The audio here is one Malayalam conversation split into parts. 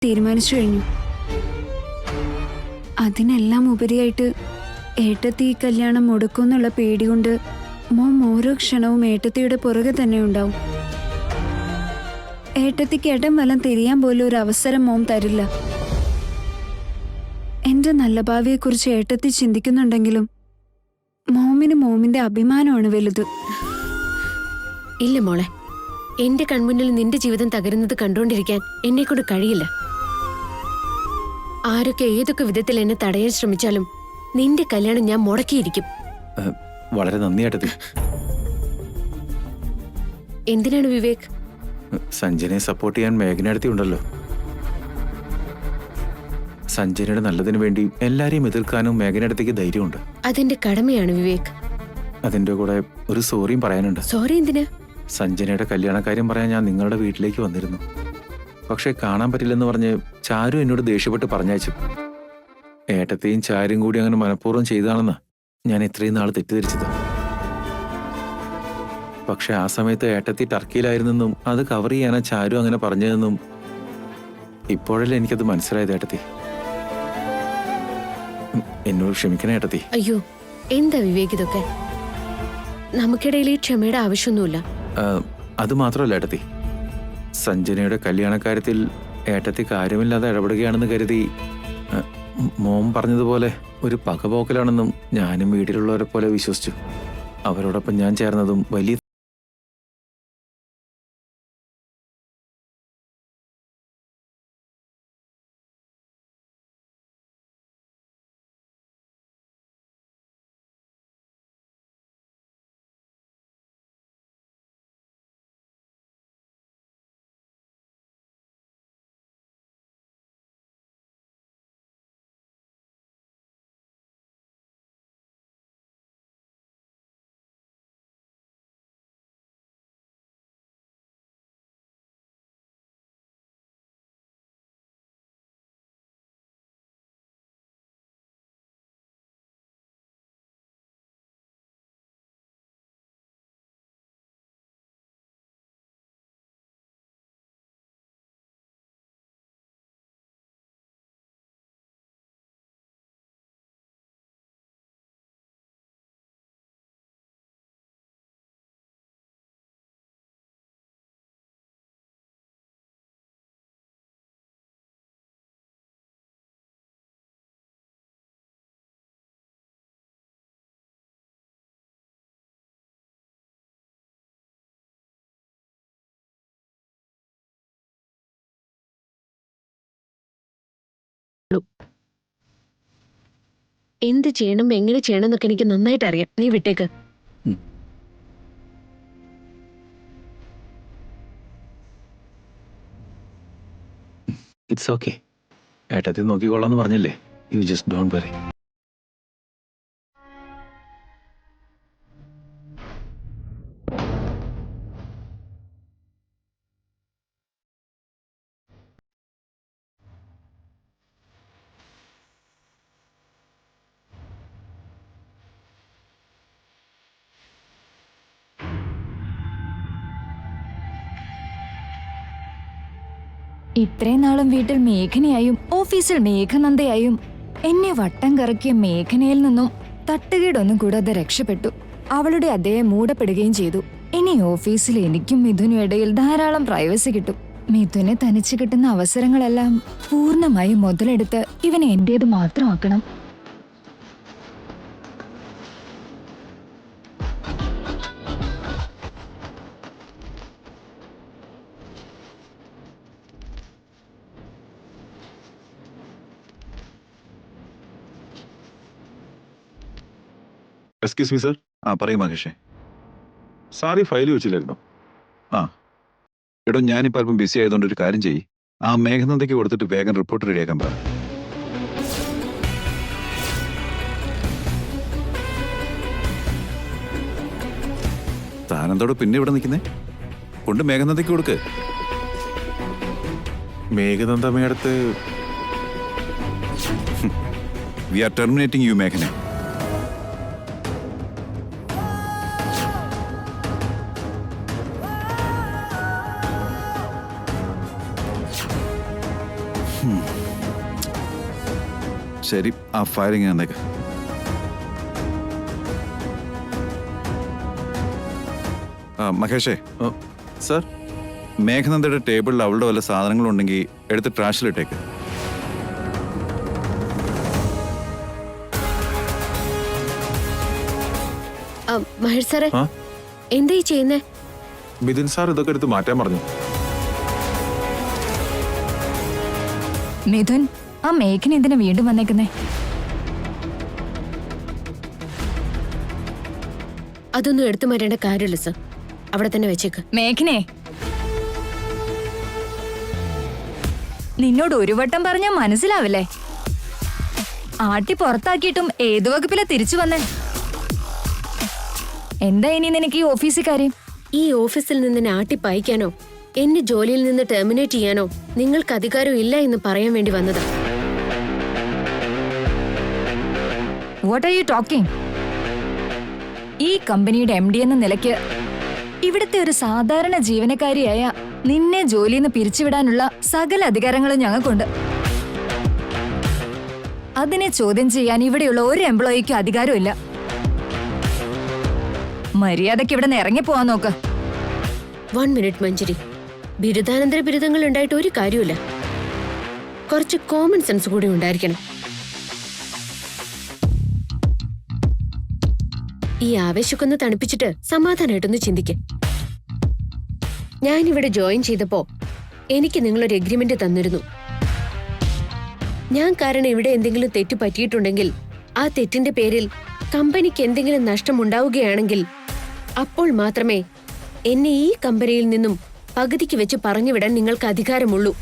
തീരുമാനിച്ചു കഴിഞ്ഞു. അതിനെല്ലാം ഉപരിയായിട്ട് ഏട്ടത്തി ഈ കല്യാണം മുടക്കുമെന്നുള്ള പേടികൊണ്ട് മോം ഓരോ ക്ഷണവും ഏട്ടത്തിയുടെ പുറകെ തന്നെ ഉണ്ടാവും. ഏട്ടത്തിക്ക് ഇടം വലം തിരിയാൻ പോലും ഒരു അവസരം മോം തരില്ല. എന്റെ നല്ല ഭാവിയെക്കുറിച്ച് ഏട്ടത്തി ചിന്തിക്കുന്നുണ്ടെങ്കിലും മോമിന് മോമിന്റെ അഭിമാനമാണ് വലുത്. ഇല്ല മോളെ, എന്റെ കൺമുന്നിൽ നിന്റെ ജീവിതം തകരുന്നത് കണ്ടുകൊണ്ടിരിക്കാൻ എന്നെക്കൊണ്ട് കഴിയില്ല. ആരൊക്കെ ഏതൊക്കെ വിധത്തിൽ എന്നെ തടയാൻ ശ്രമിച്ചാലും നിന്റെ കല്യാണം ഞാൻ മുടക്കിയിരിക്കും. വളരെ നന്ദി ഏട്ടത്തി. എന്തിനാണ് വിവേക്? സഞ്ജനയെ സപ്പോർട്ട് ചെയ്യാൻ മേഘനടുത്തി ഉണ്ടല്ലോ. സഞ്ജനയുടെ നല്ലതിനു വേണ്ടി എല്ലാരെയും എതിർക്കാനും മേഘനടുത്തേക്ക് ധൈര്യമുണ്ട്. അതെന്റെ കടമയാണ് വിവേക്. അതിന്റെ കൂടെ ഒരു സോറിയും പറയാനുണ്ട്. സോറി എന്തിനാ? സഞ്ജനയുടെ കല്യാണക്കാര്യം പറയാൻ ഞാൻ നിങ്ങളുടെ വീട്ടിലേക്ക് വന്നിരുന്നു. പക്ഷെ കാണാൻ പറ്റില്ലെന്ന് പറഞ്ഞ് ചാരു എന്നോട് ദേഷ്യപ്പെട്ട് പറഞ്ഞയച്ചു. ഏട്ടത്തെയും ചാരും കൂടി അങ്ങനെ മനഃപൂർവ്വം ചെയ്താണെന്ന് ഞാൻ ഇത്രയും നാൾ തെറ്റിദ്ധരിച്ചത്. പക്ഷെ ആ സമയത്ത് ഏട്ടത്തി ടർക്കിയിലായിരുന്നെന്നും അത് കവർ ചെയ്യാനാ ചാരു അങ്ങനെ പറഞ്ഞതെന്നും ഇപ്പോഴല്ലേ എനിക്കത് മനസ്സിലായത്. ഏട്ടത്തി, എന്നോട് ക്ഷമിക്കണേ ഏട്ടത്തി. അയ്യോ, എന്താ വിവേക് ഇതൊക്കെ? നമുക്കിടയിൽ ഈ ക്ഷമയുടെ ആവശ്യമൊന്നുമില്ല. അത് മാത്രമല്ല ഏട്ടത്തി, സഞ്ജനയുടെ കല്യാണക്കാര്യത്തിൽ ഏട്ടത്തി കാര്യമില്ലാതെ ഇടപെടുകയാണെന്ന് കരുതി മോം പറഞ്ഞതുപോലെ ഒരു പകപോക്കലാണെന്നും ഞാനും വീട്ടിലുള്ളവരെ പോലെ വിശ്വസിച്ചു. അവരോടൊപ്പം ഞാൻ ചേർന്നതും വലിയ എന്ത് ചെയ്യണം, എങ്ങനെ ചെയ്യണം എന്നൊക്കെ എനിക്ക് നന്നായിട്ട് അറിയാം. നീ വിട്ടേക്ക്. It's okay. ഏട്ടത്തി നോക്കിക്കൊള്ളാന്ന് പറഞ്ഞില്ലേ. You just don't worry. ഇത്രയും നാളും വീട്ടിൽ മേഘനയായും ഓഫീസിൽ മേഘനന്ദയായും എന്നെ വട്ടം കറക്കിയ മേഘനയിൽ നിന്നും തട്ടുകേടൊന്നും കൂടാതെ രക്ഷപ്പെട്ടു. അവളുടെ അതേ മൂടപ്പെടുകയും ചെയ്തു. ഇനി ഓഫീസിൽ എനിക്കും മിഥുനും ഇടയിൽ ധാരാളം പ്രൈവസി കിട്ടും. മിഥുനെ തനിച്ച് കിട്ടുന്ന അവസരങ്ങളെല്ലാം പൂർണ്ണമായും മുതലെടുത്ത് ഇവനെ എന്റേത് മാത്രമാക്കണം. Excuse me sir. പറയൂ മഹേഷേ. സാറി ഫയൽ വെച്ചില്ലായിരുന്നോ? എടോ, ഞാനിപ്പോൾ അല്പം ബിസി ആയതുകൊണ്ട് ഒരു കാര്യം ചെയ്യ്. ആ മേഘനന്ദയ്ക്ക് കൊടുത്തിട്ട് വേഗം റിപ്പോർട്ട് റെഡിയാക്കാൻ പറ. താനെന്തോട് പിന്നെ ഇവിടെ നിൽക്കുന്നേ? കൊണ്ട് മേഘനന്ദയ്ക്ക് കൊടുക്ക്. മേഘനന്ദ മേടത്ത് വി ആർ ടെർമിനേറ്റിംഗ് യു മേഘന. ശരി, ആ ഫയലിംഗ് എന്നേക്ക്. മഹേഷേ, സർ, മേഘനന്ദയുടെ ടേബിളിൽ അവളുടെ വല്ല സാധനങ്ങളുണ്ടെങ്കിൽ എടുത്ത് ട്രാഷിലിട്ടേക്ക്. മഹേഷ് സാറേ, ആ? എന്താ ഈ ചെയ്യുന്നേ? മിഥുൻ സാർ ഇതൊക്കെ എടുത്ത് മാറ്റാൻ പറഞ്ഞു. മിഥുൻ, ആ മേഘന എന്തിനാ വീണ്ടും വന്നേക്കുന്നേ? അതൊന്നും എടുത്തു മാറ്റേണ്ട കാര്യമില്ല സർ, അവിടെ തന്നെ വെച്ചേക്ക്. മേഘനെ, നിന്നോട് ഒരു വട്ടം പറഞ്ഞാൽ മനസ്സിലാവില്ലേ? ആട്ടി പുറത്താക്കിയിട്ടും ഏതു വകുപ്പിലാ തിരിച്ചു വന്നേ? എന്താ ഇനി നിനക്ക് ഈ ഓഫീസിൽ കാര്യം? ഈ ഓഫീസിൽ നിന്ന് ആട്ടിപ്പായിക്കാനോ എന്നെ ജോലിയിൽ നിന്ന് ടെർമിനേറ്റ് ചെയ്യാനോ നിങ്ങൾക്ക് അധികാരം ഇല്ല എന്ന് പറയാൻ വേണ്ടി വന്നതാ. What are you talking? ഈ കമ്പനിയുടെ MD എന്ന നിലയ്ക്ക് ഇവിടുത്തെ ഒരു സാധാരണ ജീവനക്കാരിയായ നിന്നെ ജോലിയിൽ നിന്ന് പിരിച്ചുവിടാനുള്ള സകല അധികാരങ്ങളും ഞങ്ങൾക്കുണ്ട്. അതിനെ ചോദ്യം ചെയ്യാൻ ഇവിടെയുള്ള ഒരു എംപ്ലോയിക്കും അധികാരമില്ല. മര്യാദയ്ക്ക് ഇവിടെ നിന്ന് ഇറങ്ങിപ്പോവാൻ നോക്ക്. 1 മിനിറ്റ് മഞ്ജരി, ബിരുദാനന്തര ബിരുദങ്ങൾ ഉണ്ടായിട്ട് ഒരു കാര്യമില്ല. കുറച്ച് കോമൺ സെൻസ് കൂടി ഉണ്ടായിരിക്കണം. ഈ ആവേശക്കൊന്ന് തണുപ്പിച്ചിട്ട് സമാധാനമായിട്ടൊന്ന് ചിന്തിക്ക്. ഞാനിവിടെ ജോയിൻ ചെയ്തപ്പോ എനിക്ക് നിങ്ങളൊരു എഗ്രിമെന്റ് തന്നിരുന്നു. ഞാൻ കാരണം ഇവിടെ എന്തെങ്കിലും തെറ്റ് പറ്റിയിട്ടുണ്ടെങ്കിൽ ആ തെറ്റിന്റെ പേരിൽ കമ്പനിക്ക് എന്തെങ്കിലും നഷ്ടമുണ്ടാവുകയാണെങ്കിൽ അപ്പോൾ മാത്രമേ എന്നെ ഈ കമ്പനിയിൽ നിന്നും പകുതിക്ക് വെച്ച് പറഞ്ഞുവിടാൻ നിങ്ങൾക്ക് അധികാരമുള്ളൂ.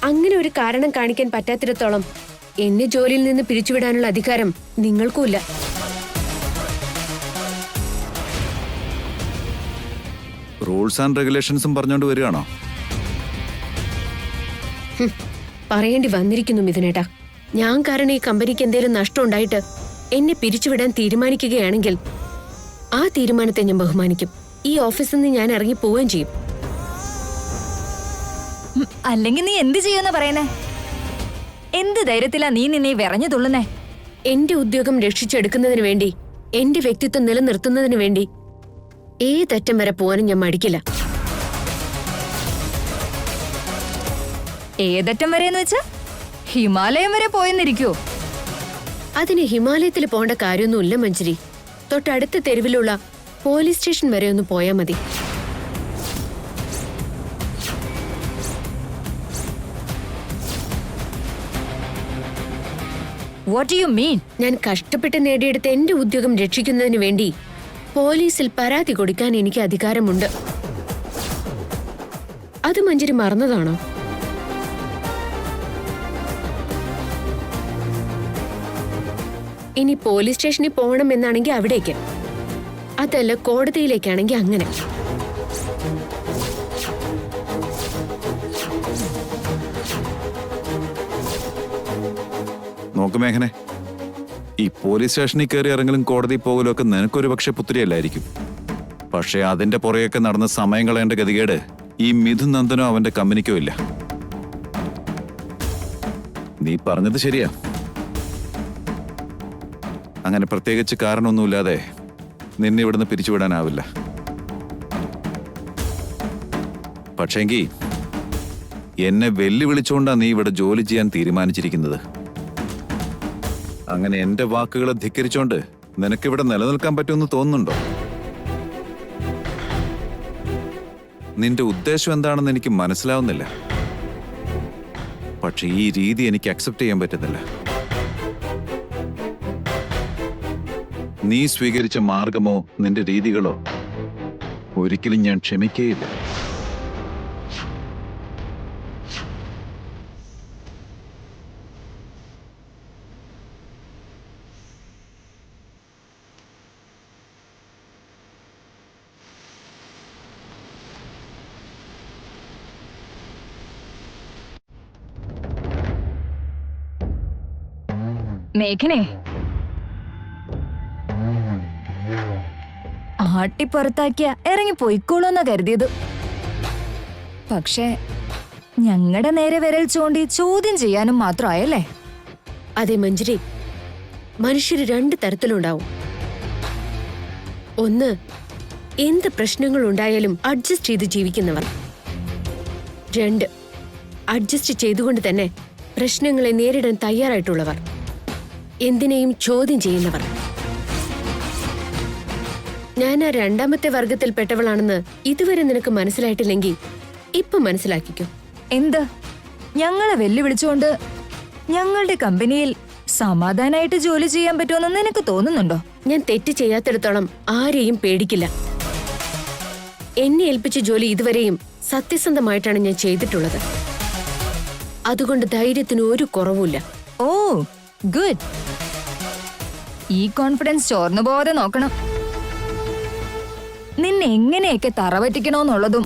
അങ്ങനെ ഒരു കാരണം കാണിക്കാൻ പറ്റാത്തിടത്തോളം എന്നെ ജോലിയിൽ നിന്ന് പിരിച്ചുവിടാനുള്ള അധികാരം നിങ്ങൾക്കുമില്ല. റൂൾസ് ആൻഡ് റെഗുലേഷൻസും പറഞ്ഞുകൊണ്ട് വരികയാണോ? പറയേണ്ടി വന്നിരിക്കുന്നു മിഥുനേട്ടാ. ഞാൻ കാരണം ഈ കമ്പനിക്ക് എന്തെങ്കിലും നഷ്ടം ഉണ്ടായിട്ട് എന്നെ പിരിച്ചുവിടാൻ തീരുമാനിക്കുകയാണെങ്കിൽ ആ തീരുമാനത്തെ ഞാൻ ബഹുമാനിക്കും. ഈ ഓഫീസിൽ നിന്ന് ഞാൻ ഇറങ്ങി പോവുകയും ചെയ്യും. അല്ലെങ്കിൽ നീ എന്ത് ചെയ്യുമെന്ന് പറയുന്നേ? എന്ത് ധൈര്യത്തിലാ നീ നിന്നെ വിറഞ്ഞു തുള്ളുന്നേ? എന്റെ ഉദ്യോഗം രക്ഷിച്ചെടുക്കുന്നതിന് വേണ്ടി, എന്റെ വ്യക്തിത്വം നിലനിർത്തുന്നതിന് വേണ്ടി ഏതറ്റം വരെ പോകാനും ഞാൻ മടിക്കില്ല. ഏതറ്റം വരെയെന്ന് വെച്ചാ ഹിമാലയം വരെ പോയെന്നിരിക്കോ? അതിന് ഹിമാലയത്തിൽ പോകേണ്ട കാര്യമൊന്നുമില്ല മഞ്ജരി. തൊട്ടടുത്ത തെരുവിലുള്ള പോലീസ് സ്റ്റേഷൻ വരെ ഒന്ന് പോയാൽ മതി. What do you mean? ഞാൻ കഷ്ടപ്പെട്ട് നേടിയെടുത്ത എന്റെ ഉദ്യോഗം രക്ഷിക്കുന്നതിന് വേണ്ടി പോലീസിൽ പരാതി കൊടുക്കാൻ എനിക്ക് അധികാരമുണ്ട്. അത് മഞ്ജരി മറന്നതാണോ? ഇനി പോലീസ് സ്റ്റേഷനിൽ പോകണം എന്നാണെങ്കിൽ അവിടേക്ക്, അതല്ല കോടതിയിലേക്കാണെങ്കിൽ അങ്ങനെ. നോക്ക് മേഘനെ, ഈ പോലീസ് സ്റ്റേഷനിൽ കയറി ഇറങ്ങലും കോടതി പോകലും ഒക്കെ നിനക്കൊരു പക്ഷെ പുത്രിയല്ലായിരിക്കും. പക്ഷെ അതിന്റെ പുറകെയൊക്കെ നടന്ന് സമയം കളയേണ്ട ഗതികേട് ഈ മിഥുൻ നന്ദനോ അവന്റെ കമ്പനിക്കോ ഇല്ല. നീ പറഞ്ഞത് ശരിയാ. അങ്ങനെ പ്രത്യേകിച്ച് കാരണമൊന്നുമില്ലാതെ നിന്നെ ഇവിടുന്ന് പിരിച്ചുവിടാനാവില്ല. പക്ഷേങ്കി എന്നെ വെല്ലുവിളിച്ചുകൊണ്ടാ നീ ഇവിടെ ജോലി ചെയ്യാൻ തീരുമാനിച്ചിരിക്കുന്നത്. അങ്ങനെ എന്റെ വാക്കുകളെ ധിക്കരിച്ചോണ്ട് നിനക്കിവിടെ നിലനിൽക്കാൻ പറ്റുമെന്ന് തോന്നുന്നുണ്ടോ? നിന്റെ ഉദ്ദേശം എന്താണെന്ന് എനിക്ക് മനസ്സിലാവുന്നില്ല. പക്ഷെ ഈ രീതി എനിക്ക് അക്സെപ്റ്റ് ചെയ്യാൻ പറ്റുന്നില്ല. നീ സ്വീകരിച്ച മാർഗമോ നിന്റെ രീതികളോ ഒരിക്കലും ഞാൻ ക്ഷമിക്കുകയില്ല. മേഘനെ, ആട്ടി പുറത്താക്കിയ ഇറങ്ങി പോയിക്കോളൂന്നാ കരുതിയത്. പക്ഷേ ഞങ്ങളുടെ നേരെ വിരൽ ചൂണ്ടി ചോദ്യം ചെയ്യാനും മാത്രമായല്ലേ? അതെ മഞ്ജരി, മനുഷ്യര് രണ്ട് തരത്തിലുണ്ടാവും. ഒന്ന്, എന്ത് പ്രശ്നങ്ങൾ ഉണ്ടായാലും അഡ്ജസ്റ്റ് ചെയ്ത് ജീവിക്കുന്നവർ. രണ്ട്, അഡ്ജസ്റ്റ് ചെയ്തുകൊണ്ട് തന്നെ പ്രശ്നങ്ങളെ നേരിടാൻ തയ്യാറായിട്ടുള്ളവർ, എന്തിനേയും ചോദ്യം ചെയ്യുന്നവർ. ഞാൻ ആ രണ്ടാമത്തെ വർഗത്തിൽപ്പെട്ടവളാണെന്ന് ഇതുവരെ നിനക്ക് മനസ്സിലായിട്ടില്ലെങ്കിൽ ഇപ്പൊ മനസ്സിലാക്കിക്കോ. എന്ത്? ഞങ്ങളെ വെല്ലുവിളിച്ചുകൊണ്ട് ഞങ്ങളുടെ കമ്പനിയിൽ സമാധാനായിട്ട് ജോലി ചെയ്യാൻ പറ്റുമെന്ന് നിനക്ക് തോന്നുന്നുണ്ടോ? ഞാൻ തെറ്റ് ചെയ്യാത്തിടത്തോളം ആരെയും പേടിക്കില്ല. എന്നെ ഏൽപ്പിച്ച ജോലി ഇതുവരെയും സത്യസന്ധമായിട്ടാണ് ഞാൻ ചെയ്തിട്ടുള്ളത്. അതുകൊണ്ട് ധൈര്യത്തിന് ഒരു കുറവുമില്ല. ഓ ഗുഡ്. ഈ കോൺഫിഡൻസ് ചോർന്നു പോവാതെ നോക്കണം. നിന്നെ എങ്ങനെയൊക്കെ തറപറ്റിക്കണോന്നുള്ളതും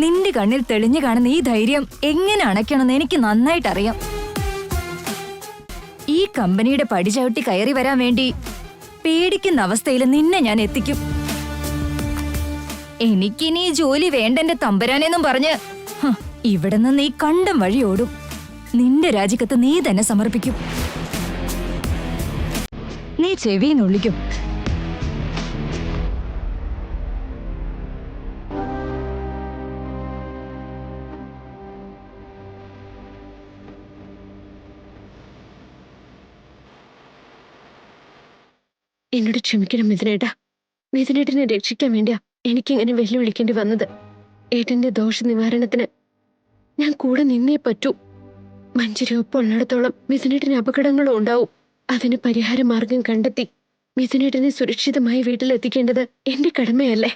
നിന്റെ കണ്ണിൽ തെളിഞ്ഞു കാണുന്ന ഈ ധൈര്യം എങ്ങനെ അണയ്ക്കണമെന്ന് എനിക്ക് നന്നായിട്ടറിയാം. ഈ കമ്പനിയുടെ പടി ചവിട്ടി കയറി വരാൻ വേണ്ടി പേടിക്കുന്ന അവസ്ഥയിൽ നിന്നെ ഞാൻ എത്തിക്കും. എനിക്കിനി ഈ ജോലി വേണ്ടെന്റെ തമ്പരാനെന്നും പറഞ്ഞ് ഇവിടെ നിന്ന് നീ കണ്ടം വഴി ഓടും. നിന്റെ രാജിക്കത്ത് നീ തന്നെ സമർപ്പിക്കും. നീ ചെവിന്നുള്ളിക്കും. എന്നോട് ക്ഷമിക്കണം മിഥുനേട്ടാ. മിഥുനേട്ടനെ രക്ഷിക്കാൻ വേണ്ടിയാ എനിക്കിങ്ങനെ വെല്ലുവിളിക്കേണ്ടി വന്നത്. ഏട്ടന്റെ ദോഷ നിവാരണത്തിന് ഞാൻ കൂടെ നിന്നേ പറ്റൂ. മഞ്ജരി ഒപ്പം ഉള്ളിടത്തോളം മിഥുനേട്ടന് അപകടങ്ങളും ഉണ്ടാവും. അതിന് പരിഹാര മാർഗം കണ്ടെത്തി മിഥുനേട്ടനെ സുരക്ഷിതമായി വീട്ടിലെത്തിക്കേണ്ടത് എന്റെ കടമയല്ലേ?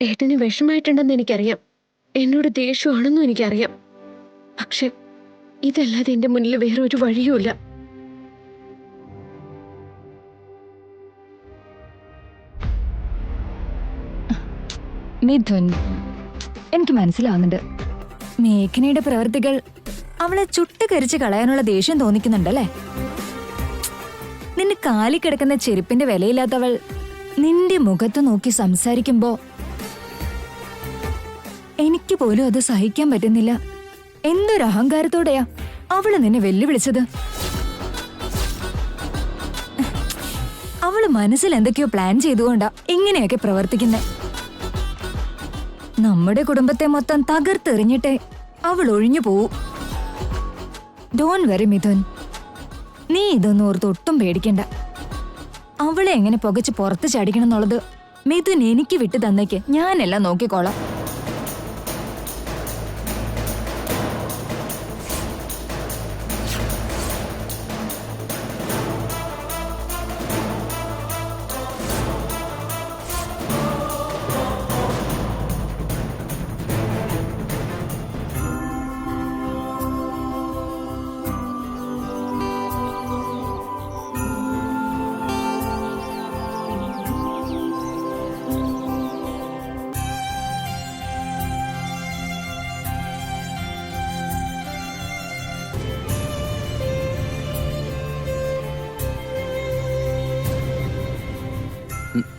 ഏട്ടന് വിഷമായിട്ടുണ്ടെന്ന് എനിക്കറിയാം, എന്നോട് ദേഷ്യമാണെന്നും എനിക്കറിയാം. പക്ഷെ ഇതല്ലാതെ എന്റെ മുന്നിൽ വേറെ ഒരു വഴിയുമില്ല. മിഥുൻ, എനിക്ക് മനസ്സിലാവുന്നുണ്ട്. മേഘനയുടെ പ്രവൃത്തികൾ അവളെ ചുട്ടുകരിച്ച് കളയാനുള്ള ദേഷ്യം തോന്നിക്കുന്നുണ്ടല്ലേ? നിന്റെ കാലി കിടക്കുന്ന ചെരുപ്പിന്റെ വിലയില്ലാത്തവൾ നിന്റെ മുഖത്ത് നോക്കി സംസാരിക്കുമ്പോ എനിക്ക് പോലും അത് സഹിക്കാൻ പറ്റുന്നില്ല. എന്തൊരു അഹങ്കാരത്തോടെയാ അവള് നിന്നെ വെല്ലുവിളിച്ചത്. അവള് മനസ്സിൽ എന്തൊക്കെയോ പ്ലാൻ ചെയ്തുകൊണ്ടാ ഇങ്ങനെയൊക്കെ പ്രവർത്തിക്കുന്നെ. നമ്മുടെ കുടുംബത്തെ മൊത്തം തകർത്തെറിഞ്ഞിട്ടേ അവൾ ഒഴിഞ്ഞു പോവൂ. ഡോണ്ട് വെറി മിഥുൻ, നീ ഇതൊന്നും ഓർത്ത് ഒട്ടും പേടിക്കണ്ട. അവളെ എങ്ങനെ പുകച്ച് പുറത്ത് ചാടിക്കണം എന്നുള്ളത് മിഥുൻ എനിക്ക് വിട്ടു തന്നേക്ക്, ഞാനെല്ലാം നോക്കിക്കോളാം.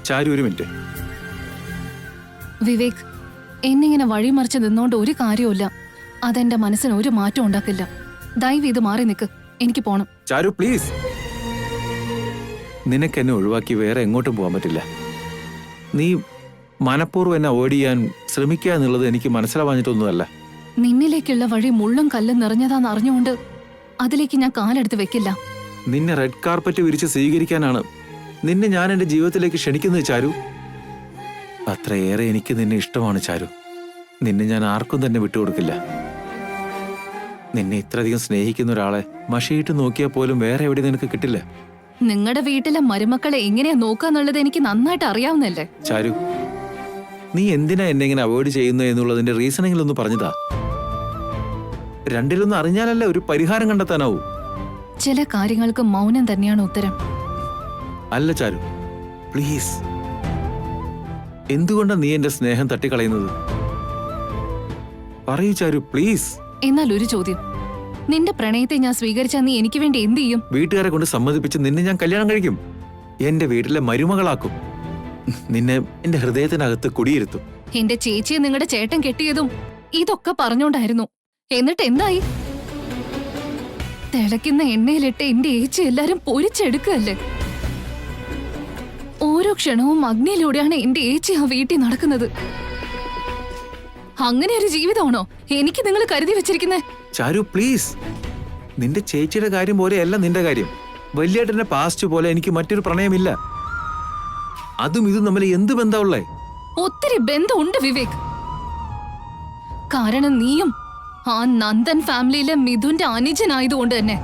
ചാരു ഒരു മിനിറ്റ്. വിവേക്, എന്നിങ്ങനെ വഴിമറിച്ച് നിന്നോണ്ട് ഒരു കാര്യമില്ല. അതെന്റെ മനസ്സിന് ഒരു മാറ്റം ഉണ്ടാക്കില്ല. ദയവ് ഇത് മാറി നിൽക്ക്, എനിക്ക് പോണം. ചാരു പ്ലീസ്. നിനക്ക് എന്നെ ഒഴിവാക്കി വേറെ എങ്ങോട്ടും പോകാൻ പറ്റില്ല. നീ മനഃപൂർവ്വം എന്നെ അവോയ്ഡ് ചെയ്യാൻ ശ്രമിക്കുക എന്നുള്ളത് എനിക്ക് മനസ്സിലാവാഞ്ഞിട്ടൊന്നുമല്ല. നിന്നിലേക്കുള്ള വഴി മുള്ളും കല്ലും നിറഞ്ഞതാന്ന് അറിഞ്ഞുകൊണ്ട് അതിലേക്ക് ഞാൻ കാലെടുത്ത് വെക്കില്ല. നിന്നെ റെഡ് കാർപ്പറ്റ് വിരിച്ച് സ്വീകരിക്കാനാണ് നിന്നെ ഞാൻ എന്റെ ജീവിതത്തിലേക്ക് ക്ഷണിക്കുന്നത് ചാരു. അത്രയേറെ എനിക്ക് നിന്നെ ഇഷ്ടമാണ് ചാരു. നിന്നെ ഞാൻ ആർക്കും തന്നെ വിട്ടുകൊടുക്കില്ല. നിന്നെ ഇത്രയധികം സ്നേഹിക്കുന്ന ഒരാളെ മഷിയിട്ട് നോക്കിയാൽ പോലും വേറെ എവിടെ നിനക്ക് കിട്ടില്ല. നിങ്ങളുടെ വീട്ടിലെ മരുമക്കളെ എങ്ങനെയാ നോക്കാന്നുള്ളത് എനിക്ക് നന്നായിട്ട് അറിയാവുന്നല്ലേ. ചാരു, നീ എന്തിനാ എന്നെ ഇങ്ങനെ അവോയ്ഡ് ചെയ്യുന്നു എന്നുള്ളതിന്റെ റീസണിങ്ങിലൊന്ന് പറഞ്ഞതാ. രണ്ടിലൊന്നും അറിഞ്ഞാലല്ല ഒരു പരിഹാരം കണ്ടെത്താനാവൂ. ചില കാര്യങ്ങൾക്ക് മൗനം തന്നെയാണ് ഉത്തരം. അല്ല ചാരു, പ്ലീസ്. എന്തുകൊണ്ടാ നീ എന്റെ സ്നേഹം തട്ടിക്കളയുന്നത്? പറയൂ ചാരു, പ്ലീസ്. എന്നാൽ ഒരു ചോദ്യം, നിന്റെ പ്രണയത്തെ ഞാൻ സ്വീകരിച്ചാൽ നീ എനിക്ക് വേണ്ടി എന്ത് ചെയ്യും? വീട്ടുകാരെ കൊണ്ട് സമ്മതിപ്പിച്ച് നിന്നെ ഞാൻ കല്യാണം കഴിക്കും. എന്റെ വീട്ടിലെ മരുമകളാക്കും. നിന്നെ എന്റെ ഹൃദയത്തിനകത്ത് കുടിയിരുത്തും. എന്റെ ചേച്ചിയെ നിങ്ങളുടെ ചേട്ടൻ കെട്ടിയതും ഇതൊക്കെ പറഞ്ഞോണ്ടായിരുന്നു. എന്നിട്ട് എന്തായി? തിളയ്ക്കുന്ന എണ്ണയിലിട്ട് എന്റെ ഏച്ചി എല്ലാരും പൊരിച്ചെടുക്കല്ലേ. ഓരോ ക്ഷണവും അഗ്നിയിലൂടെയാണ് എന്റെ ഏച്ചി ആ വീട്ടിൽ നടക്കുന്നത്. അങ്ങനെ ഒരു ജീവിതമാണോ എനിക്ക് നിങ്ങൾ കരുതി വെച്ചിരിക്കുന്നത്? ചാരു പ്ലീസ്, നിന്റെ ചേച്ചിയുടെ കാര്യം പോലെയല്ല നിന്റെ കാര്യം. വലിയേട്ടന്റെ പാസ്റ്റ് പോലെ എനിക്ക് മറ്റൊരു പ്രണയമില്ല. അതും ഇതും തമ്മിൽ എന്ത് ബന്ധമുള്ളേ? ഒത്തിരി ബന്ധമുണ്ട് വിവേക്. കാരണം നീയും ആ നന്ദൻ ഫാമിലിയിലെ മിഥുന്റെ അനുജനായതുകൊണ്ട് തന്നെ.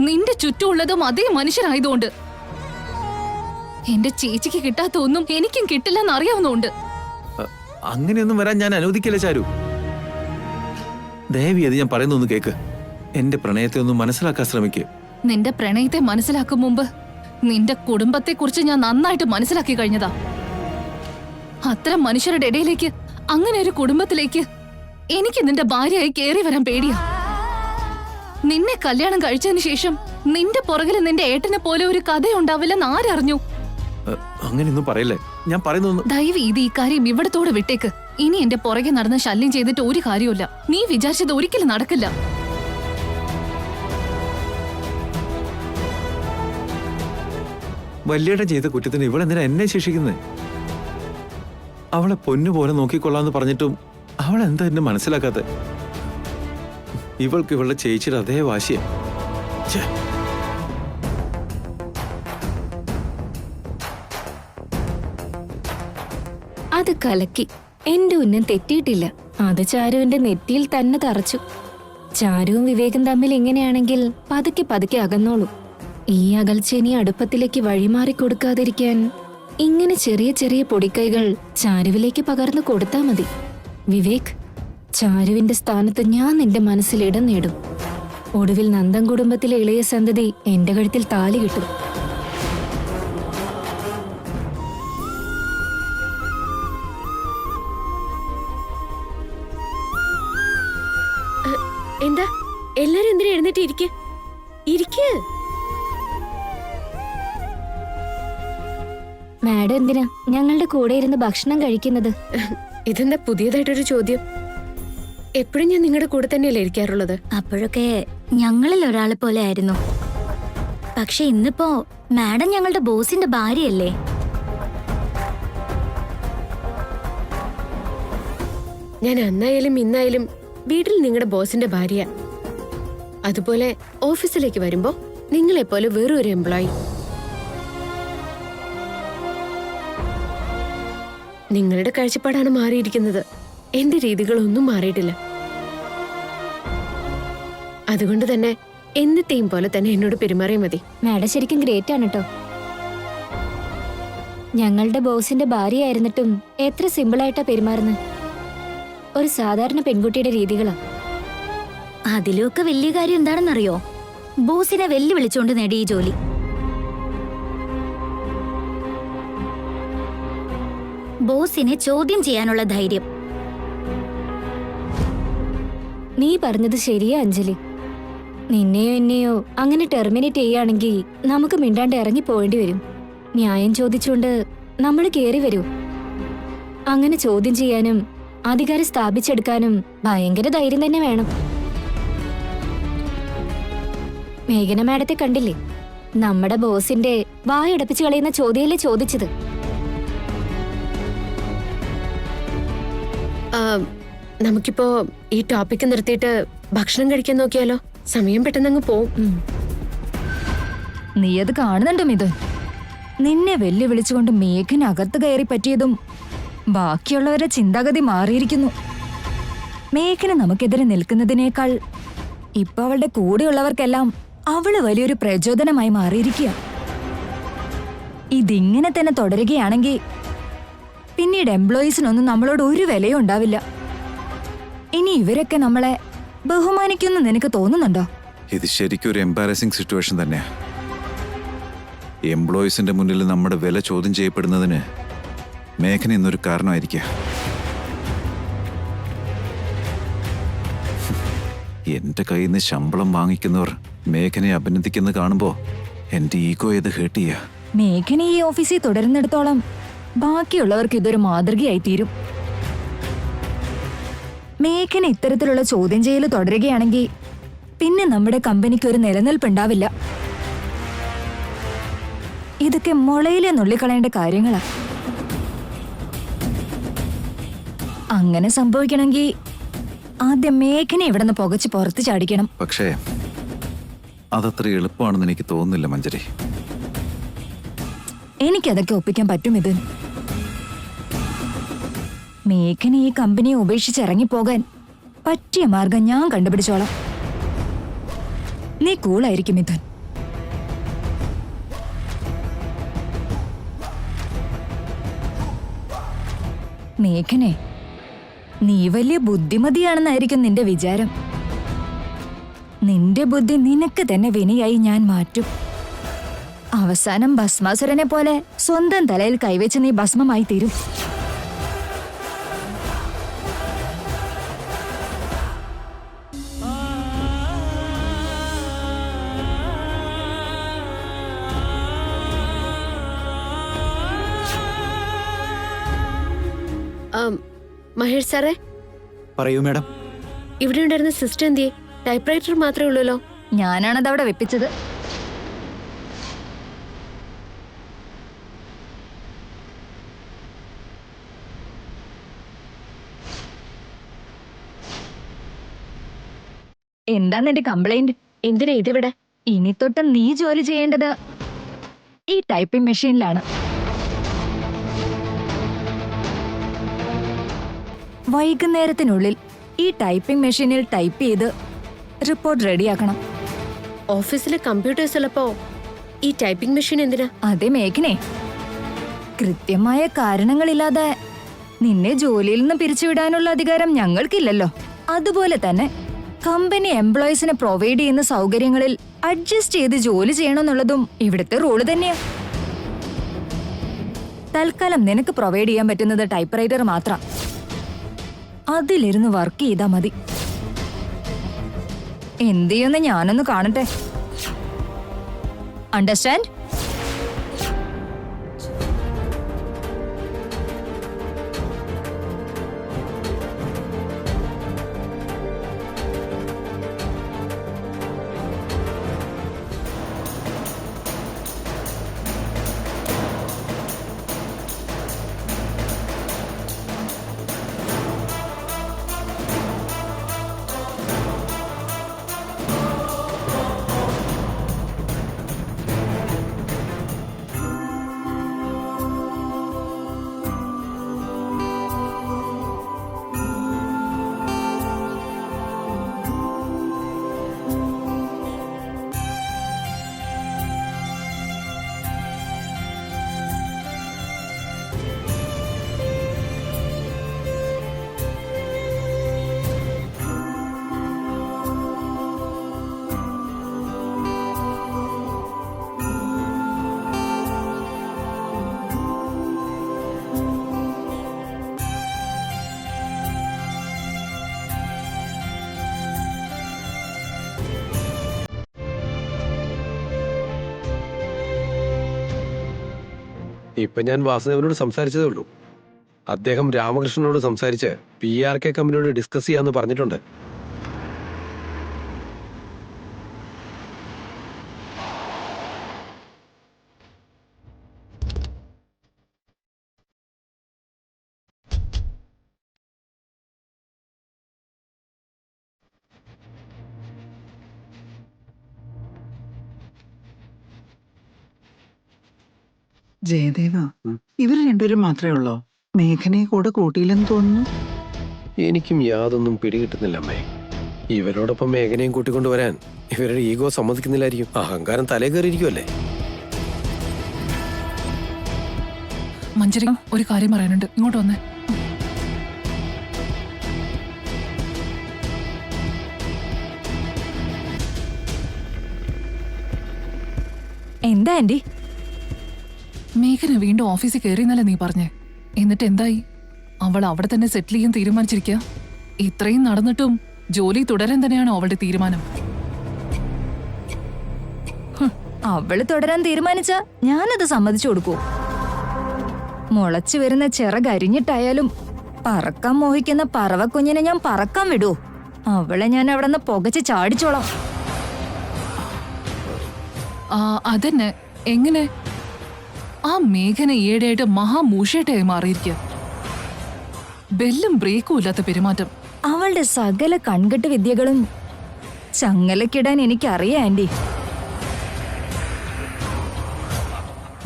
നിന്റെ ചുറ്റുമുള്ളതും അതേ മനുഷ്യരായതുകൊണ്ട്. എന്റെ ചേച്ചിക്ക് കിട്ടാത്ത ഒന്നും എനിക്കും കിട്ടില്ലെന്ന് അറിയാവുന്നതുകൊണ്ട്. അങ്ങനെയൊന്നും വരാൻ ഞാൻ അനുവദിക്കില്ല ചാരു. ദയവി അത് ഞാൻ പറയുന്നൊന്ന് കേക്ക്. എന്റെ പ്രണയത്തെ ഒന്ന് മനസ്സിലാക്കാൻ ശ്രമിക്കുക. നിന്റെ പ്രണയത്തെ മനസ്സിലാക്കും മുമ്പ് നിന്റെ കുടുംബത്തെക്കുറിച്ച് ഞാൻ നന്നായിട്ട് മനസ്സിലാക്കി കഴിഞ്ഞതാ. അത്തരം മനുഷ്യരുടെ ഇടയിലേക്ക്, അങ്ങനെ ഒരു കുടുംബത്തിലേക്ക് എനിക്ക് നിന്റെ ഭാര്യയായി കയറി വരാൻ പേടിയാ. നിന്നെ കല്യാണം കഴിച്ചതിന് ശേഷം നിന്റെ പുറകിൽ നിന്റെ ഏട്ടനെ പോലെ ഒരു കഥയുണ്ടാവില്ലെന്ന് ആരറിഞ്ഞു? അങ്ങനെയൊന്നും പറയല്ലേ, ഞാൻ പറയുന്നൊന്ന്. ദയവ് ഇത് ഈ കാര്യം ഇവിടത്തോടെ വിട്ടേക്ക്. ഇനി എന്റെ പുറകെ നടന്ന് ശല്യം ചെയ്തിട്ട് ഒരു കാര്യമില്ല. നീ വിചാരിച്ചത് ഒരിക്കലും നടക്കില്ല. വല്യേട്ടൻ ചെയ്ത കുറ്റത്തിന് ഇവളെന്തിനാ എന്നെ ശിക്ഷിക്കുന്നത്? അവളെ പൊന്നുപോലെ നോക്കിക്കൊള്ളാന്ന് പറഞ്ഞിട്ടും അവളെന്താ എന്നെ മനസ്സിലാക്കാത്ത? ഇവൾക്ക് ഇവളുടെ ചേച്ചിയുടെ അതേ വാശിയ. അത് കലക്കി. എന്റെ ഉന്നം തെറ്റിയിട്ടില്ല. അത് ചാരുവിന്റെ നെറ്റിയിൽ തന്നെ തറച്ചു. ചാരുവും വിവേകും തമ്മിൽ ഇങ്ങനെയാണെങ്കിൽ പതുക്കെ പതുക്കെ അകന്നോളൂ. ഈ അകൽച്ച ഇനി അടുപ്പത്തിലേക്ക് വഴിമാറി കൊടുക്കാതിരിക്കാൻ ഇങ്ങനെ ചെറിയ ചെറിയ പൊടിക്കൈകൾ ചാരുവിലേക്ക് പകർന്നു കൊടുത്താ മതി. വിവേക്, ചാരുവിന്റെ സ്ഥാനത്ത് ഞാൻ നിന്റെ മനസ്സിൽ ഇടം നേടും. ഒടുവിൽ നന്ദൻ കുടുംബത്തിലെ ഇളയ സന്തതി എന്റെ കഴുത്തിൽ താലി കിട്ടും. എന്താ എല്ലാരും എന്തിനാ എഴുന്നേറ്റ് ഇരിക്ക്. മാഡം എന്തിനാ ഞങ്ങളുടെ കൂടെ ഇരുന്ന് ഭക്ഷണം കഴിക്കുന്നത്? ഇതെന്താ പുതിയതായിട്ടൊരു ചോദ്യം? എപ്പോഴും ഞാൻ നിങ്ങളുടെ കൂടെ തന്നെയല്ലേ ഇരിക്കാറുള്ളത്. അപ്പോഴൊക്കെ ഞങ്ങളിൽ ഒരാളെ പോലെ ആയിരുന്നു. പക്ഷെ ഇന്നിപ്പോ മാഡം ഞങ്ങളുടെ ബോസിന്റെ ഭാര്യയല്ലേ? ഞാൻ അന്നായാലും ഇന്നായാലും വീട്ടിൽ നിങ്ങളുടെ ബോസിന്റെ ഭാര്യ. അതുപോലെ ഓഫീസിലേക്ക് വരുമ്പോ നിങ്ങളെപ്പോലെ വേറൊരു ഒരു എംപ്ലോയി. നിങ്ങളുടെ കാഴ്ചപ്പാടാണ് മാറിയിരിക്കുന്നത്. എന്റെ രീതികളൊന്നും മാറിയിട്ടില്ല. അതുകൊണ്ട് തന്നെ എന്നത്തെയും പോലെ തന്നെ എന്നോട് പെരുമാറിയാൽ മതി. മാഡം ശരിക്കും ഗ്രേറ്റ് ആണ് കേട്ടോ. ഞങ്ങളുടെ ബോസിന്റെ ഭാര്യയായിരുന്നിട്ടും എത്ര സിമ്പിളായിട്ടാ പെരുമാറുന്നത്. ഒരു സാധാരണ പെൺകുട്ടിയുടെ രീതികളാ. അതിലൊക്കെ വലിയ കാര്യം എന്താണെന്നറിയോ? ബോസിനെ വെല്ലുവിളിച്ചുകൊണ്ട് നേടി ഈ ജോലി. ബോസിനെ ചോദ്യം ചെയ്യാനുള്ള ധൈര്യം. നീ പറഞ്ഞത് ശരിയാ അഞ്ജലി. നിന്നെയോ എന്നെയോ അങ്ങനെ ടെർമിനേറ്റ് ചെയ്യുകയാണെങ്കിൽ നമുക്ക് മിണ്ടാണ്ട് ഇറങ്ങി പോവേണ്ടി വരും. ന്യായം ചോദിച്ചുകൊണ്ട് നമ്മൾ കയറി വരൂ. അങ്ങനെ ചോദ്യം ചെയ്യാനും അധികാരം സ്ഥാപിച്ചെടുക്കാനും ഭയങ്കര ധൈര്യം തന്നെ വേണം. മേഘന മാഡത്തെ കണ്ടില്ലേ? നമ്മുടെ ബോസിന്റെ വായടപ്പിച്ച് കളയുന്ന ചോദ്യമല്ലേ ചോദിച്ചത്. നമുക്കിപ്പോ ഈ ടോപ്പിക്ക് നിർത്തിയിട്ട് ഭക്ഷണം കഴിക്കാൻ നോക്കിയാലോ? സമയം പെട്ടെന്നങ്ങ് പോവും. നീ അത് കാണുന്നുണ്ടോ മിഥുൻ? നിന്നെ വെല്ലുവിളിച്ചുകൊണ്ട് മേഘനകത്ത് കയറി പറ്റിയതും ബാക്കിയുള്ളവരുടെ ചിന്താഗതി മാറിയിരിക്കുന്നു. മേഘന നമുക്കെതിരെ നിൽക്കുന്നതിനേക്കാൾ ഇപ്പൊ അവളുടെ കൂടെയുള്ളവർക്കെല്ലാം അവള് വലിയൊരു പ്രചോദനമായി മാറിയിരിക്കുക. ഇതിങ്ങനെ തന്നെ തുടരുകയാണെങ്കിൽ പിന്നീട് എംപ്ലോയീസിനൊന്നും നമ്മളോട് ഒരു വിലയും ഉണ്ടാവില്ല. ഇനി ഇവരൊക്കെ നമ്മളെ ബഹുമാനിക്കുമെന്ന് നിനക്ക് തോന്നുന്നുണ്ടോ? ഇത് ശരിക്കും ഒരു എംബാരസിംഗ് സിറ്റുവേഷൻ തന്നെയാ. എംപ്ലോയീസിന്റെ മുന്നിൽ നമ്മുടെ വില ചോദ്യം ചെയ്യപ്പെടുന്നതിന് മേഘന എന്നൊരു കാരണമായിരിക്കുക. എന്റെ കയ്യിൽ നിന്ന് ശമ്പളം വാങ്ങിക്കുന്നവർ മേഘനയെ അഭിനന്ദിക്കുന്നത് കാണുമ്പോ എന്റെ ഈഗോ ഏത് ഹേർട്ട് ചെയ്യാ. മേഘന ഈ ഓഫീസിൽ തുടരുന്നിടത്തോളം ബാക്കിയുള്ളവർക്ക് ഇതൊരു മാതൃകയായി തീരും. മേഘന ഇത്തരത്തിലുള്ള ചോദ്യം ചെയ്യൽ തുടരുകയാണെങ്കിൽ പിന്നെ നമ്മുടെ കമ്പനിക്ക് ഒരു നിലനിൽപ്പുണ്ടാവില്ല. ഇതൊക്കെ മുളയിലെ നുള്ളിക്കളയേണ്ട കാര്യങ്ങളാ. അങ്ങനെ സംഭവിക്കണമെങ്കിൽ ആദ്യം മേഘന ഇവിടെ നിന്ന് പുകച്ച് പുറത്ത് ചാടിക്കണം. പക്ഷേ അതത്ര എളുപ്പമാണെന്ന് എനിക്ക് തോന്നുന്നില്ല മഞ്ജരി. എനിക്കതൊക്കെ ഒപ്പിക്കാൻ പറ്റും. ഇത് മേഘന ഈ കമ്പനിയെ ഉപേക്ഷിച്ച് ഇറങ്ങിപ്പോകാൻ പറ്റിയ മാർഗം ഞാൻ കണ്ടുപിടിച്ചോളാം. നീ കൂളായിരിക്കും മിഥുൻ. മേഘനെ, നീ വലിയ ബുദ്ധിമതിയാണെന്നായിരിക്കും നിന്റെ വിചാരം. നിന്റെ ബുദ്ധി നിനക്ക് തന്നെ വിനയായി ഞാൻ മാറ്റും. അവസാനം ഭസ്മാസുരനെ പോലെ സ്വന്തം തലയിൽ കൈവച്ച് നീ ഭസ്മമായി തീരും. മഹേഷ് സാറേ, പറയൂ മാഡം. ഇവിടെ ഉണ്ടായിരുന്ന സിസ്റ്റം എന്തിയെ? ടൈപ്പ്റൈറ്റർ മാത്രമേ ഉള്ളൂല്ലോ. ഞാനാണത് അവിടെ വെപ്പിച്ചത്. എന്താ നിന്റെ കംപ്ലൈന്റ്? എന്തിനാ ഇതിവിടെ? ഇനി തൊട്ട് നീ ജോലി ചെയ്യേണ്ടത് ഈ ടൈപ്പിംഗ് മെഷീനിലാണ്. വൈകുന്നേരത്തിനുള്ളിൽ ഈ ടൈപ്പിംഗ് മെഷീനിൽ ടൈപ്പ് ചെയ്ത് റിപ്പോർട്ട് റെഡിയാക്കണം. ഓഫീസിലെ കമ്പ്യൂട്ടേഴ്സ് ഉള്ളപ്പോ ഈ ടൈപ്പിംഗ് മെഷീൻ എന്തിനാ? അതെ മേഘനെ, കൃത്യമായ കാരണങ്ങളില്ലാതെ നിന്നെ ജോലിയിൽ നിന്ന് പിരിച്ചുവിടാനുള്ള അധികാരം ഞങ്ങൾക്കില്ലല്ലോ. അതുപോലെ തന്നെ കമ്പനി എംപ്ലോയീസിന് പ്രൊവൈഡ് ചെയ്യുന്ന സൗകര്യങ്ങളിൽ അഡ്ജസ്റ്റ് ചെയ്ത് ജോലി ചെയ്യണമെന്നുള്ളതും ഇവിടുത്തെ റൂള് തന്നെയാ. തൽക്കാലം നിനക്ക് പ്രൊവൈഡ് ചെയ്യാൻ പറ്റുന്നത് ടൈപ്പ്റൈറ്റർ മാത്രം. അതിലിരുന്ന് വർക്ക് ചെയ്താ മതി. എന്ത് ചെയ്യുമെന്ന് ഞാനൊന്ന് കാണട്ടെ. അണ്ടർസ്റ്റാൻഡ്? ഇപ്പൊ ഞാൻ വാസുദേവനോട് സംസാരിച്ചതേ ഉള്ളൂ. അദ്ദേഹം രാമകൃഷ്ണനോട് സംസാരിച്ച് PRK കമ്പനിയോട് ഡിസ്കസ് ചെയ്യാന്ന് പറഞ്ഞിട്ടുണ്ട്. ജയദേവ, ഇവർ രണ്ടുപേരും മാത്രമേ ഉള്ളോ? മേഘനയെ കൂടെ കൂട്ടിയില്ലെന്ന് തോന്നുന്നു. എനിക്കും യാതൊന്നും പിടികിട്ടുന്നില്ല അമ്മേ. ഇവരോടൊപ്പം മേഘനയും കൂട്ടിക്കൊണ്ടുവരാൻ ഇവരുടെ ഈഗോ സമ്മതിക്കുന്നില്ലായിരിക്കും. അഹങ്കാരം തലേ കയറിയിരിക്കുമല്ലേ. മഞ്ജരി, ഒരു കാര്യം പറയാനുണ്ട്. ഇങ്ങോട്ട് വന്നേ. എന്താ ആന്റി? മേഘന വീണ്ടും ഓഫീസിൽ കയറിയെന്നല്ലേ നീ പറഞ്ഞേ? എന്നിട്ട് എന്തായി? അവൾ അവിടെ തന്നെ സെറ്റിൽ ചെയ്യാൻ തീരുമാനിച്ചിരിക്കുക. ഇത്രയും നടന്നിട്ടും ജോലി തുടരാൻ തന്നെയാണോ അവളുടെ തീരുമാനം? അവള് തുടരാൻ തീരുമാനിച്ച ഞാനത് സമ്മതിച്ചു കൊടുക്കൂ. മുളച്ചു വരുന്ന ചിറകരിഞ്ഞിട്ടായാലും പറക്കാൻ മോഹിക്കുന്ന പറവക്കുഞ്ഞിനെ ഞാൻ പറക്കാൻ വിടൂ. അവളെ ഞാൻ അവിടെ നിന്ന് പുകച്ച് ചാടിച്ചോളാം. അതന്നെ. എങ്ങനെ? ആ മേഘന ഈയിടെയായിട്ട് മഹാമൂഷയായിട്ടായി മാറിയിരിക്കുക. ബെല്ലും ബ്രേക്കും ഇല്ലാത്ത പെരുമാറ്റം. അവളുടെ സകല കൺകെട്ട് വിദ്യകളും ചങ്ങലക്കിടാൻ എനിക്കറിയാം ആന്റി.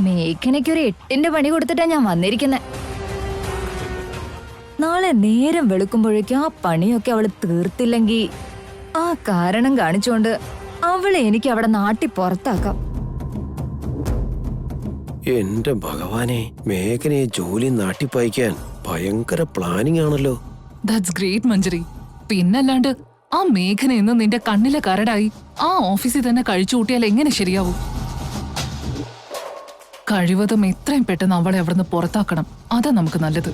മേഘനയ്ക്കൊരു 8ന്റെ പണി കൊടുത്തിട്ടാ ഞാൻ വന്നിരിക്കുന്നെ. നാളെ നേരം വെളുക്കുമ്പോഴേക്കും ആ പണിയൊക്കെ അവള് തീർത്തില്ലെങ്കിൽ ആ കാരണം കാണിച്ചുകൊണ്ട് അവളെ എനിക്ക് അവിടെ നാട്ടി പുറത്താക്കാം. എന്റെ ഭഗവാനെ, മേഘനയെ ജോലി നാട്ടിപ്പായിക്കാൻ ഭയങ്കര പ്ലാനിങ് ആണല്ലോ. ദാറ്റ്സ് ഗ്രേറ്റ് മഞ്ജരി. പിന്നല്ലാണ്ട് ആ മേഘന എന്ന് നിന്റെ കണ്ണിലെ കരടായി ആ ഓഫീസിൽ തന്നെ കഴിച്ചു കൂട്ടിയാൽ എങ്ങനെ ശരിയാവും? കഴിവതും എത്രയും പെട്ടെന്ന് അവളെ അവിടുന്ന് പുറത്താക്കണം. അതാ നമുക്ക് നല്ലത്.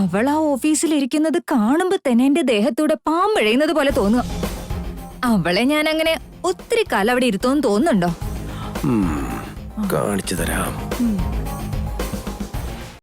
അവൾ ആ ഓഫീസിലിരിക്കുന്നത് കാണുമ്പോ തന്നെ എന്റെ ദേഹത്തൂടെ പാമ്പഴയുന്നത് പോലെ തോന്നുക. അവളെ ഞാൻ അങ്ങനെ ഒത്തിരി കാലം അവിടെ ഇരുത്തോന്ന് തോന്നുന്നുണ്ടോ? കാണിച്ചു തരാം.